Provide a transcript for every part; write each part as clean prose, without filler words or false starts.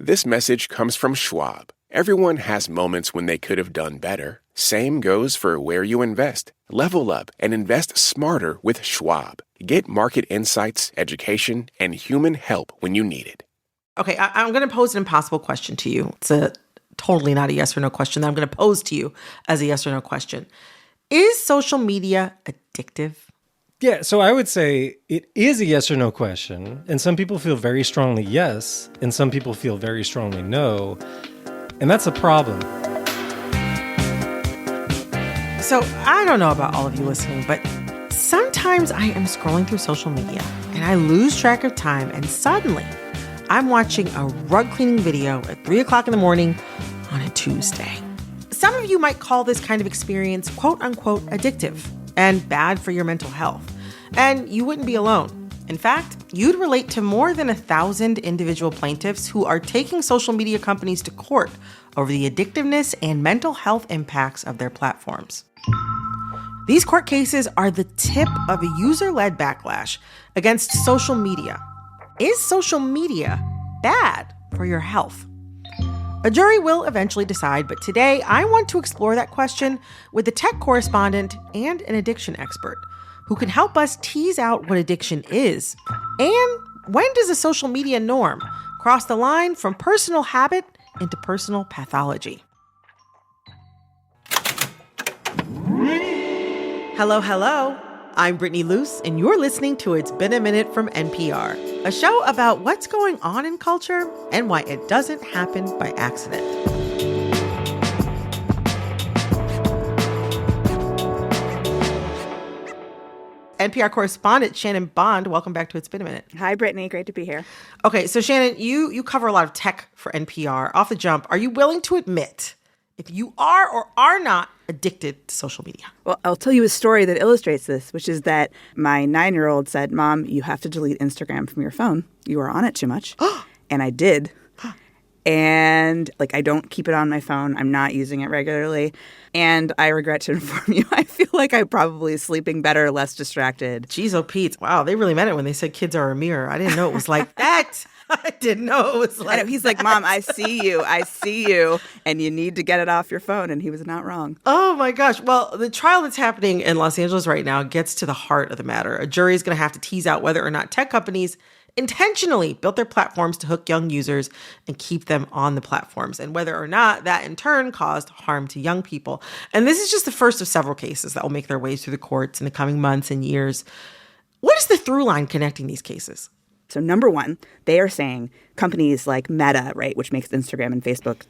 This message comes from Schwab. Everyone has moments when they could have done better. Same goes for where you invest. Level up and invest smarter with Schwab. Get market insights, education, and human help when you need it. Okay, I'm going to pose an impossible question to you. It's totally not a yes or no question that I'm going to pose to you as a yes or no question. Is social media addictive? Yeah, so I would say it is a yes or no question. And some people feel very strongly yes, and some people feel very strongly no. And that's a problem. So I don't know about all of you listening, but sometimes I am scrolling through social media and I lose track of time, and suddenly I'm watching a rug cleaning video at 3 o'clock in the morning on a Tuesday. Some of you might call this kind of experience quote unquote addictive and bad for your mental health. And you wouldn't be alone. In fact, you'd relate to more than 1,000 individual plaintiffs who are taking social media companies to court over the addictiveness and mental health impacts of their platforms. These court cases are the tip of a user-led backlash against social media. Is social media bad for your health? A jury will eventually decide, but today I want to explore that question with a tech correspondent and an addiction expert who can help us tease out what addiction is and when does a social media norm cross the line from personal habit into personal pathology. Hello, hello. I'm Brittany Luce, and you're listening to It's Been a Minute from NPR, a show about what's going on in culture and why it doesn't happen by accident. NPR correspondent Shannon Bond, welcome back to It's Been a Minute. Hi, Brittany. Great to be here. Okay, so Shannon, you cover a lot of tech for NPR. Off the jump, are you willing to admit if you are or are not addicted to social media? Well, I'll tell you a story that illustrates this, which is that my 9-year-old said, "Mom, you have to delete Instagram from your phone. You are on it too much." And I did. And I don't keep it on my phone. I'm not using it regularly. And I regret to inform you, I feel like I'm probably sleeping better, less distracted. Jeez, oh, Pete. Wow, they really meant it when they said kids are a mirror. I didn't know it was like that. I didn't know it was like He's like, "Mom, I see you, and you need to get it off your phone." And he was not wrong. Oh, my gosh. Well, the trial that's happening in Los Angeles right now gets to the heart of the matter. A jury is going to have to tease out whether or not tech companies intentionally built their platforms to hook young users and keep them on the platforms, and whether or not that in turn caused harm to young people. And this is just the first of several cases that will make their way through the courts in the coming months and years. What is the through line connecting these cases? So number one, they are saying companies like Meta, right, which makes Instagram and Facebook,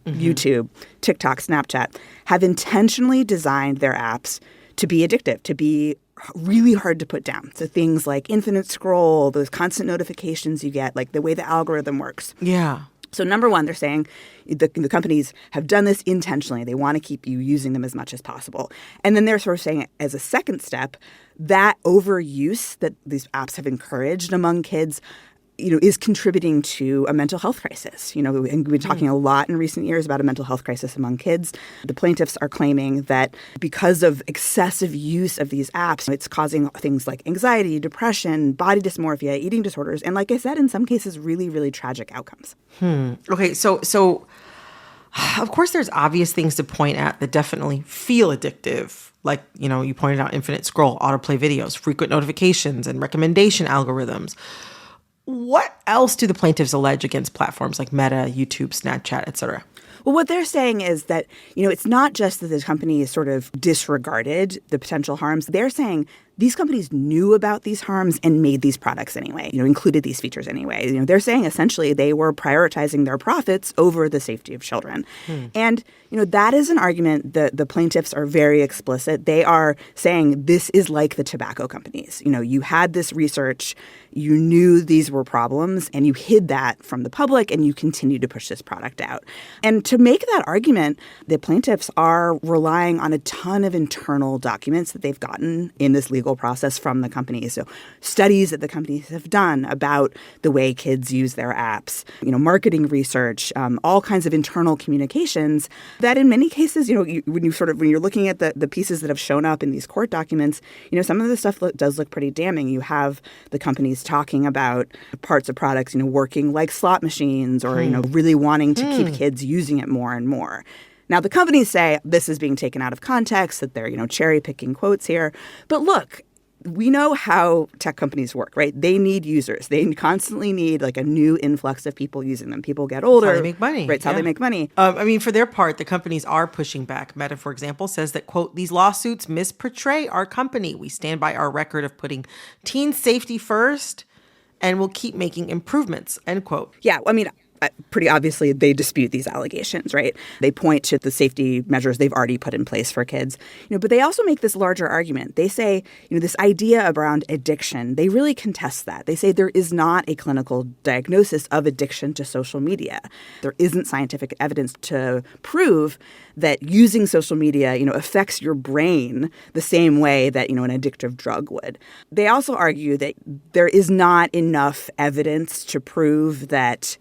YouTube, TikTok, Snapchat, have intentionally designed their apps to be addictive, to be really hard to put down. So things like infinite scroll, those constant notifications you get, like the way the algorithm works. Yeah. So number one, they're saying the companies have done this intentionally. They want to keep you using them as much as possible. And then they're sort of saying as a second step, that overuse that these apps have encouraged among kids, is contributing to a mental health crisis. And we've been talking a lot in recent years about a mental health crisis among kids. The plaintiffs are claiming that because of excessive use of these apps, it's causing things like anxiety, depression, body dysmorphia, eating disorders, and like I said, in some cases, really, really tragic outcomes. Okay, so of course there's obvious things to point at that definitely feel addictive. Like, you pointed out infinite scroll, autoplay videos, frequent notifications, and recommendation algorithms. What else do the plaintiffs allege against platforms like Meta, YouTube, Snapchat, et cetera? Well, what they're saying is that, it's not just that the companies sort of disregarded the potential harms. They're saying these companies knew about these harms and made these products anyway, included these features anyway. They're saying essentially they were prioritizing their profits over the safety of children. And, that is an argument that the plaintiffs are very explicit. They are saying this is like the tobacco companies. You had this research, you knew these were problems, and you hid that from the public, and you continue to push this product out. And to make that argument, the plaintiffs are relying on a ton of internal documents that they've gotten in this legal process from the companies. So studies that the companies have done about the way kids use their apps, marketing research, all kinds of internal communications that in many cases, when you're looking at the pieces that have shown up in these court documents, some of the stuff does look pretty damning. You have the companies talking about parts of products, working like slot machines or, really wanting to keep kids using it more and more. Now, the companies say this is being taken out of context, that they're, cherry picking quotes here. But look, we know how tech companies work, right? They need users. They constantly need like a new influx of people using them. People get older. That's how they make money. Right, it's how they make money. For their part, the companies are pushing back. Meta, for example, says that, quote, these lawsuits misportray our company. We stand by our record of putting teen safety first and will keep making improvements, end quote. Yeah, pretty obviously, they dispute these allegations, right? They point to the safety measures they've already put in place for kids. But they also make this larger argument. They say, this idea around addiction, they really contest that. They say there is not a clinical diagnosis of addiction to social media. There isn't scientific evidence to prove that using social media, affects your brain the same way that, an addictive drug would. They also argue that there is not enough evidence to prove that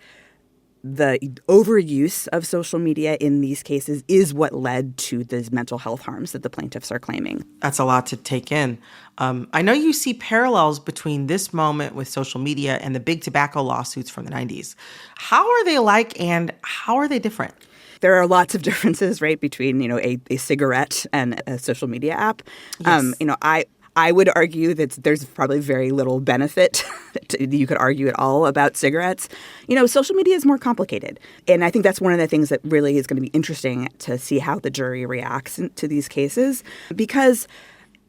the overuse of social media in these cases is what led to these mental health harms that the plaintiffs are claiming. That's a lot to take in. I know you see parallels between this moment with social media and the big tobacco lawsuits from the 90s. How are they alike and how are they different? There are lots of differences, right, between, a cigarette and a social media app. Yes. I would argue that there's probably very little benefit, you could argue at all, about cigarettes. Social media is more complicated. And I think that's one of the things that really is going to be interesting to see how the jury reacts to these cases. Because,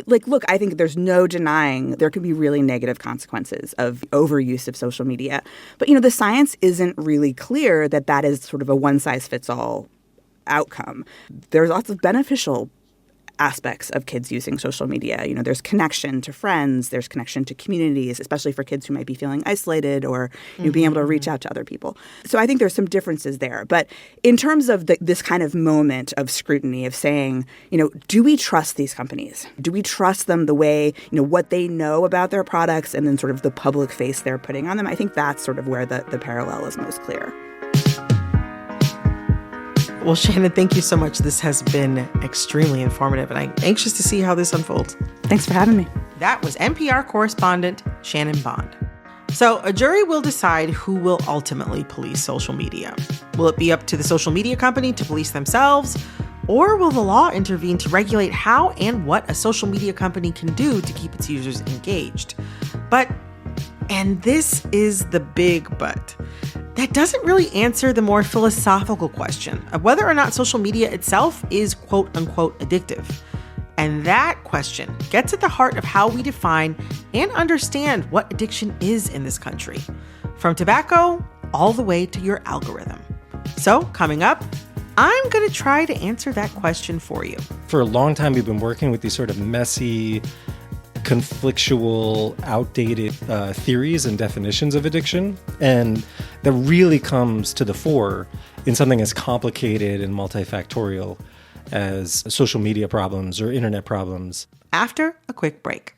look, I think there's no denying there could be really negative consequences of overuse of social media. But, the science isn't really clear that that is sort of a one-size-fits-all outcome. There's lots of beneficial aspects of kids using social media. There's connection to friends, there's connection to communities, especially for kids who might be feeling isolated or being able to reach out to other people. So I think there's some differences there. But in terms of this kind of moment of scrutiny of saying, do we trust these companies? Do we trust them the way, what they know about their products and then sort of the public face they're putting on them? I think that's sort of where the parallel is most clear. Well, Shannon, thank you so much. This has been extremely informative, and I'm anxious to see how this unfolds. Thanks for having me. That was NPR correspondent Shannon Bond. So a jury will decide who will ultimately police social media. Will it be up to the social media company to police themselves? Or will the law intervene to regulate how and what a social media company can do to keep its users engaged? But, and this is the big but, that doesn't really answer the more philosophical question of whether or not social media itself is quote unquote addictive. And that question gets at the heart of how we define and understand what addiction is in this country, from tobacco all the way to your algorithm. So coming up, I'm going to try to answer that question for you. For a long time, we've been working with these sort of messy, conflictual, outdated theories and definitions of addiction. And that really comes to the fore in something as complicated and multifactorial as social media problems or internet problems. After a quick break.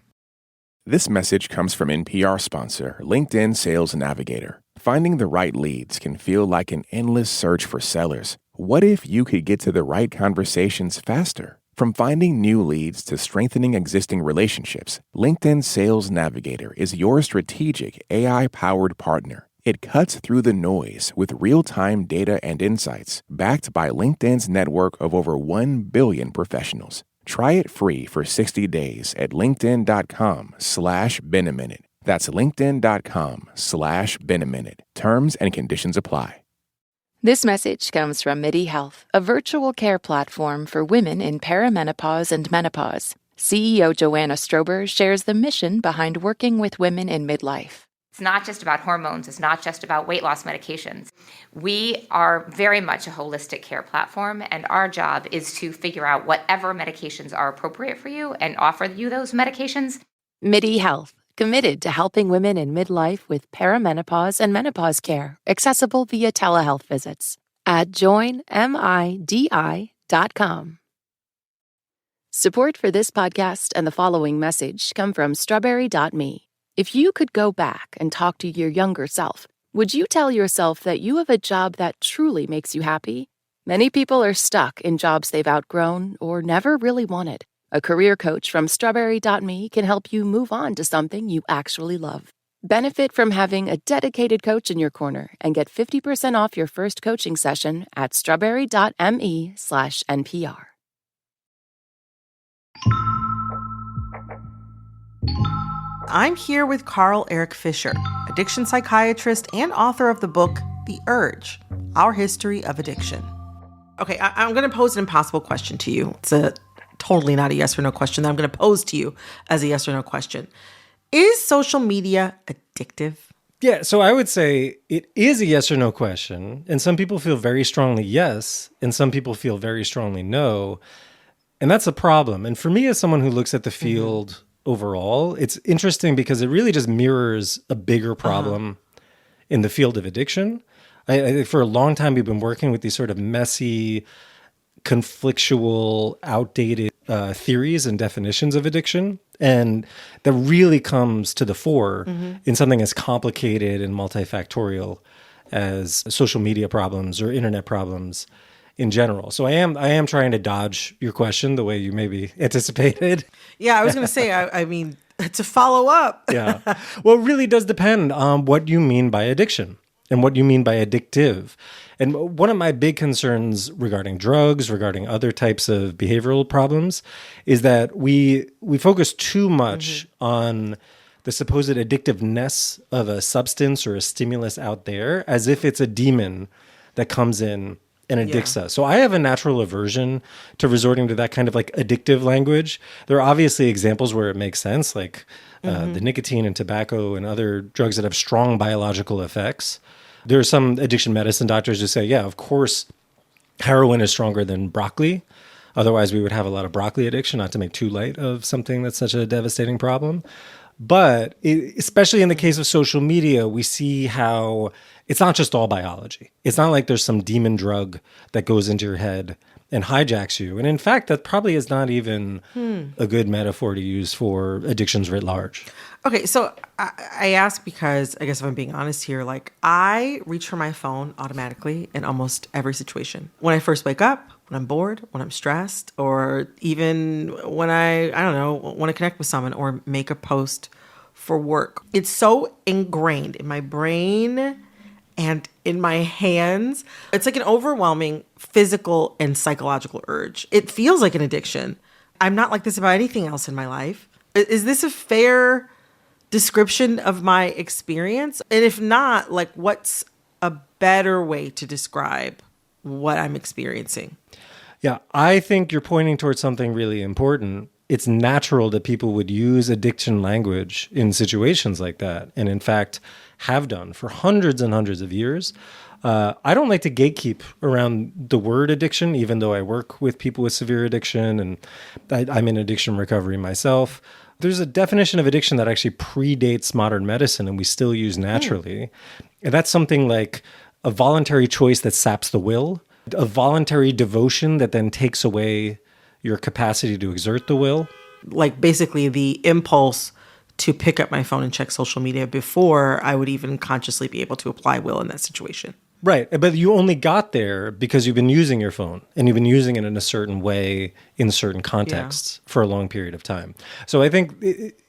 This message comes from NPR sponsor, LinkedIn Sales Navigator. Finding the right leads can feel like an endless search for sellers. What if you could get to the right conversations faster? From finding new leads to strengthening existing relationships, LinkedIn Sales Navigator is your strategic AI-powered partner. It cuts through the noise with real-time data and insights, backed by LinkedIn's network of over 1 billion professionals. Try it free for 60 days at linkedin.com/benaminute. That's linkedin.com/benaminute. Terms and conditions apply. This message comes from MIDI Health, a virtual care platform for women in perimenopause and menopause. CEO Joanna Strober shares the mission behind working with women in midlife. It's not just about hormones. It's not just about weight loss medications. We are very much a holistic care platform, and our job is to figure out whatever medications are appropriate for you and offer you those medications. MIDI Health, committed to helping women in midlife with perimenopause and menopause care, accessible via telehealth visits at joinmidi.com. Support for this podcast and the following message come from Strawberry.me. If you could go back and talk to your younger self, would you tell yourself that you have a job that truly makes you happy? Many people are stuck in jobs they've outgrown or never really wanted. A career coach from Strawberry.me can help you move on to something you actually love. Benefit from having a dedicated coach in your corner and get 50% off your first coaching session at strawberry.me/NPR. I'm here with Carl Eric Fisher, addiction psychiatrist and author of the book, The Urge, Our History of Addiction. Okay, I'm going to pose an impossible question to you. It's totally not a yes or no question that I'm going to pose to you as a yes or no question. Is social media addictive? Yeah, so I would say it is a yes or no question. And some people feel very strongly yes, and some people feel very strongly no. And that's a problem. And for me, as someone who looks at the field overall, it's interesting because it really just mirrors a bigger problem in the field of addiction. I for a long time, we've been working with these sort of messy, conflictual, outdated theories and definitions of addiction. And that really comes to the fore in something as complicated and multifactorial as social media problems or internet problems in general. So I am trying to dodge your question the way you maybe anticipated. Yeah, I was going to say, I mean, to follow up. Yeah. Well, it really does depend on what you mean by addiction and what you mean by addictive. And one of my big concerns regarding drugs, regarding other types of behavioral problems, is that we focus too much on the supposed addictiveness of a substance or a stimulus out there as if it's a demon that comes in and addicts us. So I have a natural aversion to resorting to that kind of like addictive language. There are obviously examples where it makes sense, like the nicotine and tobacco and other drugs that have strong biological effects. There are some addiction medicine doctors who say, yeah, of course, heroin is stronger than broccoli. Otherwise, we would have a lot of broccoli addiction, not to make too light of something that's such a devastating problem. But especially in the case of social media, we see how it's not just all biology. It's not like there's some demon drug that goes into your head and hijacks you. And in fact, that probably is not even a good metaphor to use for addictions writ large. Okay, so I ask because, I guess if I'm being honest here, like I reach for my phone automatically in almost every situation. When I first wake up, when I'm bored, when I'm stressed, or even when I don't know, want to connect with someone or make a post for work. It's so ingrained in my brain and in my hands. It's like an overwhelming physical and psychological urge. It feels like an addiction. I'm not like this about anything else in my life. Is this a fair description of my experience? And if not, like what's a better way to describe what I'm experiencing? Yeah, I think you're pointing towards something really important. It's natural that people would use addiction language in situations like that, and in fact have done for hundreds and hundreds of years. I don't like to gatekeep around the word addiction, even though I work with people with severe addiction, and I'm in addiction recovery myself. There's a definition of addiction that actually predates modern medicine and we still use naturally. And that's something like a voluntary choice that saps the will, a voluntary devotion that then takes away your capacity to exert the will. Like basically the impulse to pick up my phone and check social media before I would even consciously be able to apply will in that situation. Right. But you only got there because you've been using your phone and you've been using it in a certain way in certain contexts for a long period of time. So I think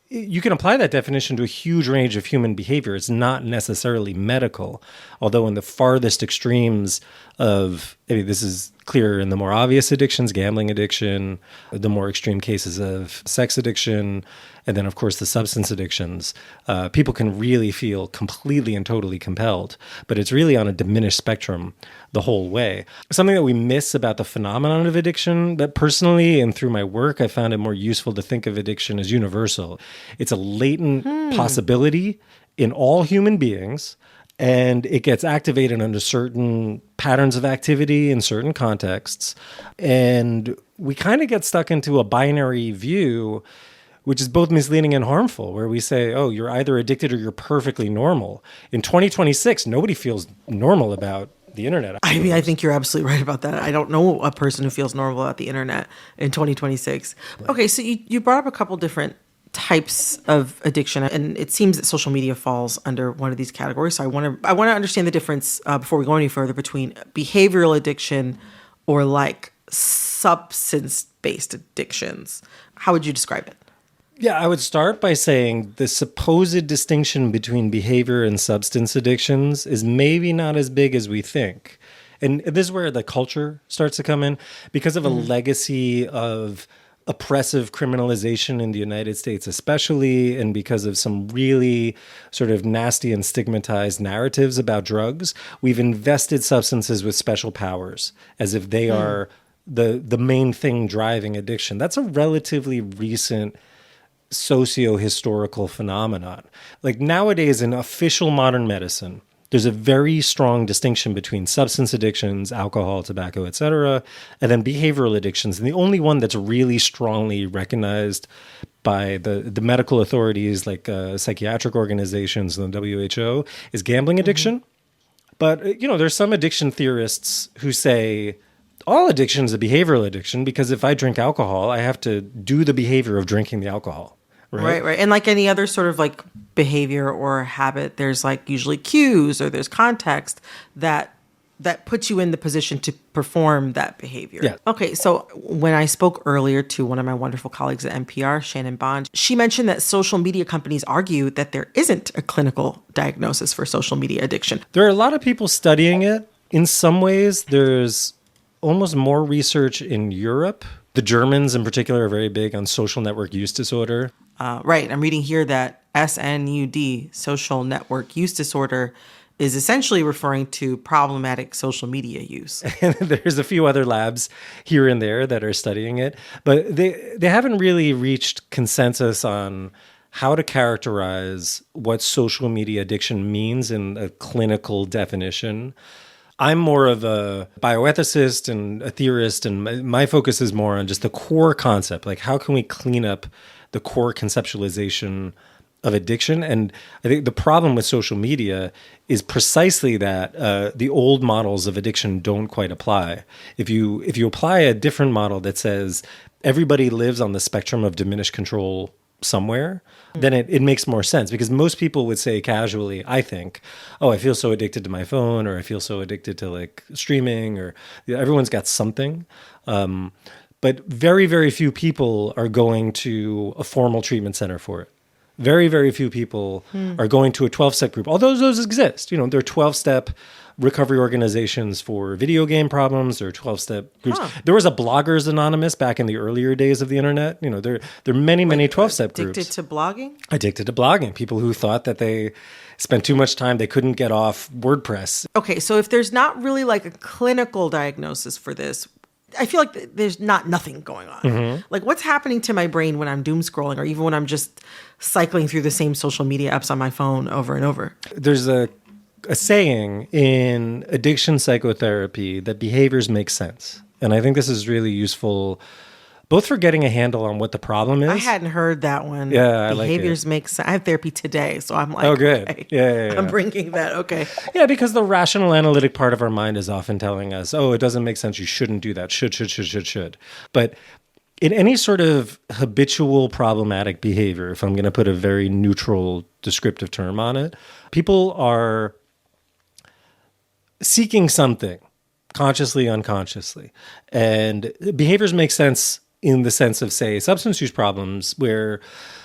you can apply that definition to a huge range of human behavior. It's not necessarily medical, although in the farthest extremes of, I mean, this is clear in the more obvious addictions, gambling addiction, the more extreme cases of sex addiction, and then, of course, the substance addictions. People can really feel completely and totally compelled, but it's really on a diminished spectrum the whole way. Something that we miss about the phenomenon of addiction, but personally and through my work, I found it more useful to think of addiction as universal. It's a latent possibility in all human beings, and it gets activated under certain patterns of activity in certain contexts. And we kind of get stuck into a binary view, which is both misleading and harmful, where we say, oh, you're either addicted or you're perfectly normal. In 2026, nobody feels normal about the internet. I mean, I think you're absolutely right about that. I don't know a person who feels normal about the internet in 2026. Okay, so you brought up a couple different types of addiction, and it seems that social media falls under one of these categories. So I want to understand the difference before we go any further between behavioral addiction or like substance-based addictions. How would you describe it? Yeah, I would start by saying the supposed distinction between behavior and substance addictions is maybe not as big as we think. And this is where the culture starts to come in because of a legacy of oppressive criminalization in the United States, especially, and because of some really sort of nasty and stigmatized narratives about drugs. We've invested substances with special powers as if they are the main thing driving addiction. That's a relatively recent socio-historical phenomenon. Like nowadays in official modern medicine, there's a very strong distinction between substance addictions, alcohol, tobacco, etc., and then behavioral addictions. And the only one that's really strongly recognized by the medical authorities like psychiatric organizations and the WHO is gambling addiction. But, there's some addiction theorists who say all addiction is a behavioral addiction because if I drink alcohol, I have to do the behavior of drinking the alcohol. Right. And like any other sort of like behavior or habit, there's like usually cues or there's context that puts you in the position to perform that behavior. Yeah. Okay, so when I spoke earlier to one of my wonderful colleagues at NPR, Shannon Bond, she mentioned that social media companies argue that there isn't a clinical diagnosis for social media addiction. There are a lot of people studying it. In some ways, there's almost more research in Europe. The Germans in particular are very big on social network use disorder. Right. I'm reading here that SNUD, social network use disorder, is essentially referring to problematic social media use. And there's a few other labs here and there that are studying it, but they haven't really reached consensus on how to characterize what social media addiction means in a clinical definition. I'm more of a bioethicist and a theorist, and my focus is more on just the core concept, like how can we clean up the core conceptualization of addiction. And I think the problem with social media is precisely that the old models of addiction don't quite apply. If you apply a different model that says everybody lives on the spectrum of diminished control somewhere, then it makes more sense, because most people would say casually, I think, oh, I feel so addicted to my phone, or I feel so addicted to like streaming, or everyone's got something. But very, very few people are going to a formal treatment center for it. Very, very few people are going to a 12-step group, although those exist. There are 12-step recovery organizations for video game problems. There are 12-step groups. There was a Bloggers Anonymous back in the earlier days of the internet. There are many 12-step groups. Addicted to blogging? Addicted to blogging. People who thought that they spent too much time, they couldn't get off WordPress. Okay, so if there's not really like a clinical diagnosis for this, I feel like there's nothing going on. Like what's happening to my brain when I'm doom scrolling, or even when I'm just cycling through the same social media apps on my phone over and over? There's a saying in addiction psychotherapy that behaviors make sense. And I think this is really useful both for getting a handle on what the problem is. I hadn't heard that one. Yeah, I Behaviors like it. make sense. I have therapy today, so I'm like, oh, good. Okay, Yeah. I'm bringing that. Okay. Yeah, because the rational analytic part of our mind is often telling us, oh, it doesn't make sense. You shouldn't do that. Should. But in any sort of habitual problematic behavior, if I'm going to put a very neutral descriptive term on it, people are seeking something consciously, unconsciously. And behaviors make sense in the sense of, say, substance use problems, where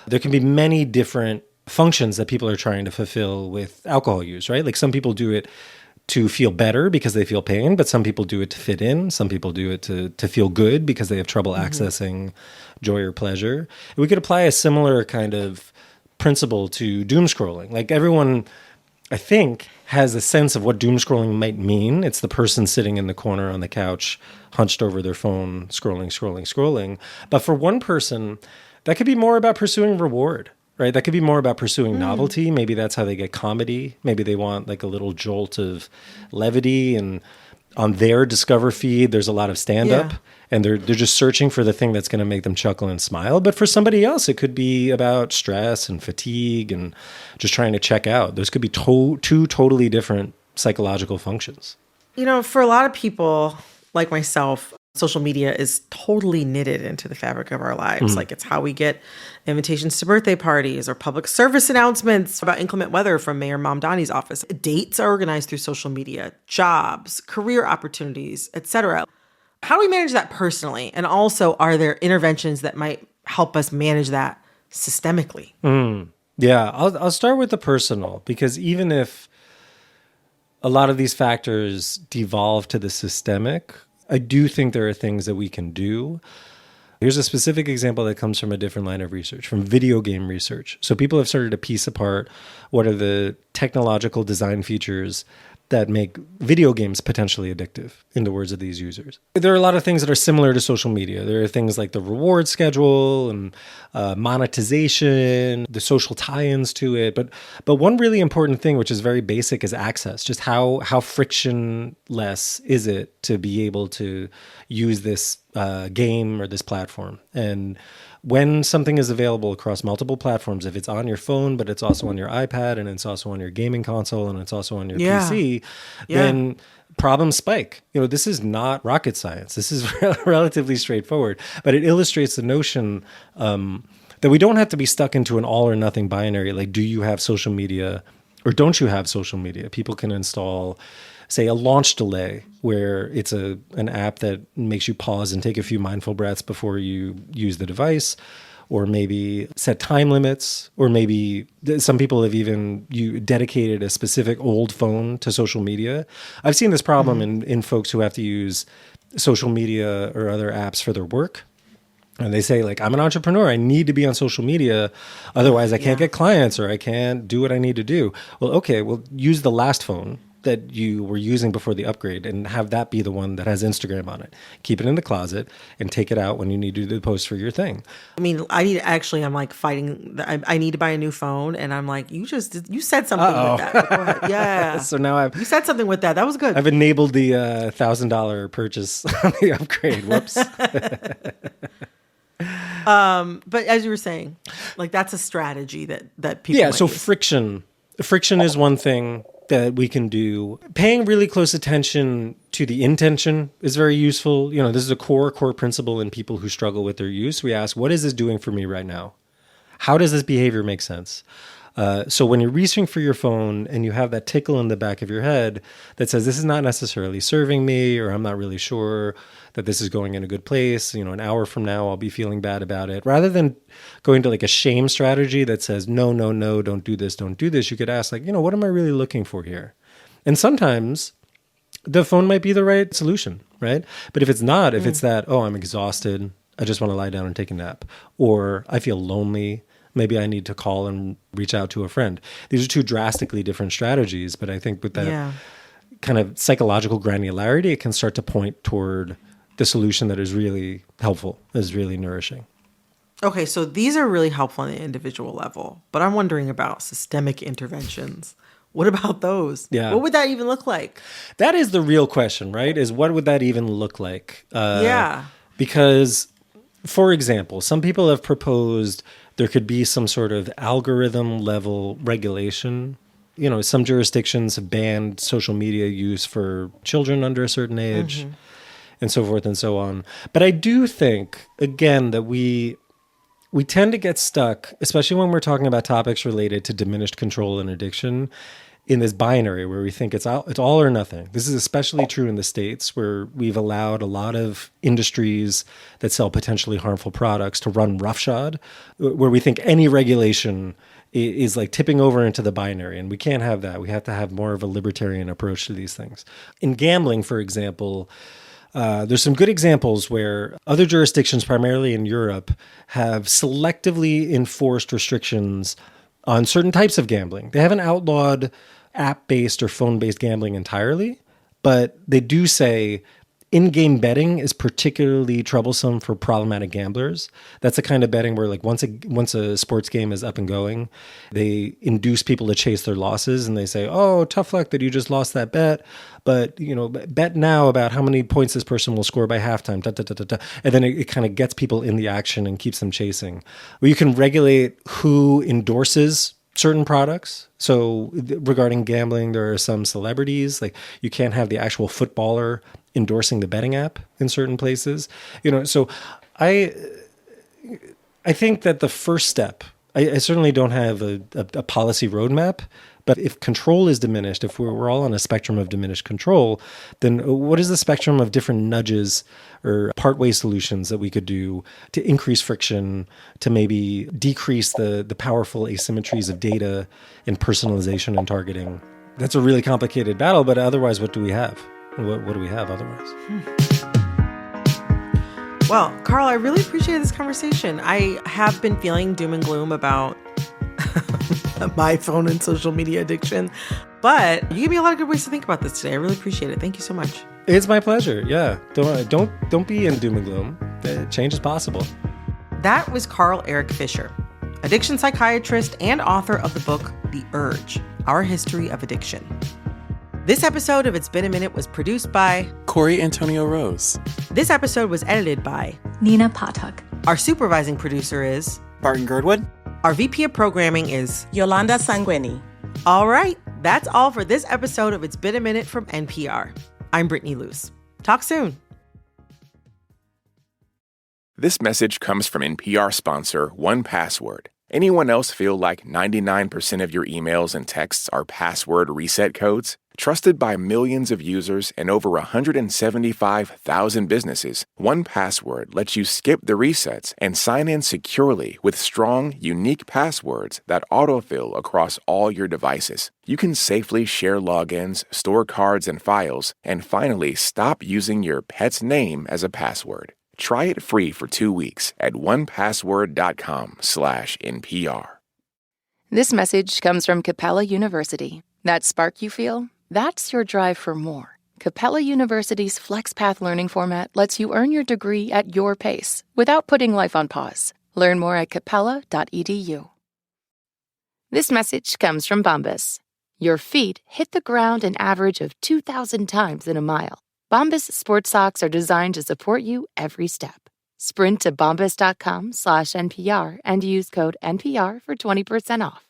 there can be many different functions that people are trying to fulfill with alcohol use, right? Like some people do it to feel better because they feel pain, but some people do it to fit in. Some people do it to feel good because they have trouble accessing joy or pleasure. And we could apply a similar kind of principle to doom scrolling. Like everyone, I think, has a sense of what doom scrolling might mean. It's the person sitting in the corner on the couch, hunched over their phone, scrolling. But for one person, that could be more about pursuing reward, right? That could be more about pursuing novelty. Maybe that's how they get comedy. Maybe they want like a little jolt of levity, and on their Discover feed, there's a lot of stand-up. Yeah. And they're just searching for the thing that's going to make them chuckle and smile. But for somebody else, it could be about stress and fatigue and just trying to check out. Those could be two totally different psychological functions. For a lot of people like myself, social media is totally knitted into the fabric of our lives. Like it's how we get invitations to birthday parties or public service announcements about inclement weather from Mayor Mamdani's office. Dates are organized through social media, jobs, career opportunities, etc. How do we manage that personally? And also, are there interventions that might help us manage that systemically? Yeah, I'll start with the personal, because even if a lot of these factors devolve to the systemic, I do think there are things that we can do. Here's a specific example that comes from a different line of research, from video game research. So people have started to piece apart what are the technological design features that make video games potentially addictive, in the words of these users. There are a lot of things that are similar to social media. There are things like the reward schedule and monetization, the social tie-ins to it. But one really important thing, which is very basic, is access. Just how frictionless is it to be able to use this game or this platform? And when something is available across multiple platforms, if it's on your phone, but it's also on your iPad, and it's also on your gaming console, and it's also on your PC, then problems spike. This is not rocket science. This is relatively straightforward, but it illustrates the notion that we don't have to be stuck into an all or nothing binary. Like, do you have social media or don't you have social media? People can install, say, a launch delay, where it's an app that makes you pause and take a few mindful breaths before you use the device, or maybe set time limits, or maybe some people have even dedicated a specific old phone to social media. I've seen this problem in folks who have to use social media or other apps for their work. And they say, like, I'm an entrepreneur. I need to be on social media. Otherwise, I can't get clients, or I can't do what I need to do. Well, okay, use the last phone that you were using before the upgrade and have that be the one that has Instagram on it. Keep it in the closet and take it out when you need to do the post for your thing. I mean, I'm like fighting. I need to buy a new phone, and I'm like, you said something with that. Go ahead. Yeah. So now you said something with that. That was good. I've enabled the $1,000 purchase on the upgrade. Whoops. But as you were saying, like, that's a strategy that people. Yeah. So use. friction is one thing that we can do. Paying really close attention to the intention is very useful. This is a core principle in people who struggle with their use. We ask, what is this doing for me right now? How does this behavior make sense? So when you're reaching for your phone and you have that tickle in the back of your head that says, this is not necessarily serving me, or I'm not really sure that this is going in a good place, an hour from now, I'll be feeling bad about it. Rather than going to like a shame strategy that says, no, don't do this, you could ask, like, what am I really looking for here? And sometimes the phone might be the right solution, right? But if it's not, if it's that, oh, I'm exhausted, I just want to lie down and take a nap, or I feel lonely, maybe I need to call and reach out to a friend. These are two drastically different strategies, but I think with that kind of psychological granularity, it can start to point toward the solution that is really helpful, is really nourishing. Okay, so these are really helpful on the individual level, but I'm wondering about systemic interventions. What about those? Yeah. What would that even look like? That is the real question, right? Is what would that even look like? Because, for example, some people have proposed there could be some sort of algorithm level regulation. Some jurisdictions have banned social media use for children under a certain age, and so forth and so on. But I do think, again, that we tend to get stuck, especially when we're talking about topics related to diminished control and addiction, in this binary where we think it's all or nothing. This is especially true in the States, where we've allowed a lot of industries that sell potentially harmful products to run roughshod, where we think any regulation is like tipping over into the binary, and we can't have that. We have to have more of a libertarian approach to these things. In gambling, for example, there's some good examples where other jurisdictions, primarily in Europe, have selectively enforced restrictions on certain types of gambling. They haven't outlawed app-based or phone-based gambling entirely, but they do say in-game betting is particularly troublesome for problematic gamblers. That's the kind of betting where, like, once a sports game is up and going, they induce people to chase their losses, and they say, oh, tough luck that you just lost that bet, but, bet now about how many points this person will score by halftime, and then it kind of gets people in the action and keeps them chasing. Well, you can regulate who endorses certain products. So regarding gambling, there are some celebrities, like you can't have the actual footballer endorsing the betting app in certain places. So I think that the first step, I certainly don't have a policy roadmap, But if control is diminished, if we're all on a spectrum of diminished control, then what is the spectrum of different nudges or partway solutions that we could do to increase friction, to maybe decrease the powerful asymmetries of data in personalization and targeting? That's a really complicated battle, but otherwise, what do we have? What do we have otherwise? Well, Carl, I really appreciate this conversation. I have been feeling doom and gloom about my phone and social media addiction, but you gave me a lot of good ways to think about this today. I really appreciate it. Thank you so much. It's my pleasure. Yeah. Don't be in doom and gloom. Change is possible. That was Carl Erik Fisher, addiction psychiatrist and author of the book, The Urge, Our History of Addiction. This episode of It's Been a Minute was produced by Corey Antonio Rose. This episode was edited by Nina Patak. Our supervising producer is Barton Girdwood. Our VP of programming is Yolanda Sanguini. All right, that's all for this episode of It's Been a Minute from NPR. I'm Brittany Luce. Talk soon. This message comes from NPR sponsor 1Password. Anyone else feel like 99% of your emails and texts are password reset codes? Trusted by millions of users and over 175,000 businesses, 1Password lets you skip the resets and sign in securely with strong, unique passwords that autofill across all your devices. You can safely share logins, store cards and files, and finally stop using your pet's name as a password. Try it free for 2 weeks at 1password.com/NPR. This message comes from Capella University. That spark you feel? That's your drive for more. Capella University's FlexPath learning format lets you earn your degree at your pace without putting life on pause. Learn more at capella.edu. This message comes from Bombas. Your feet hit the ground an average of 2,000 times in a mile. Bombas sports socks are designed to support you every step. Sprint to bombas.com/NPR and use code NPR for 20% off.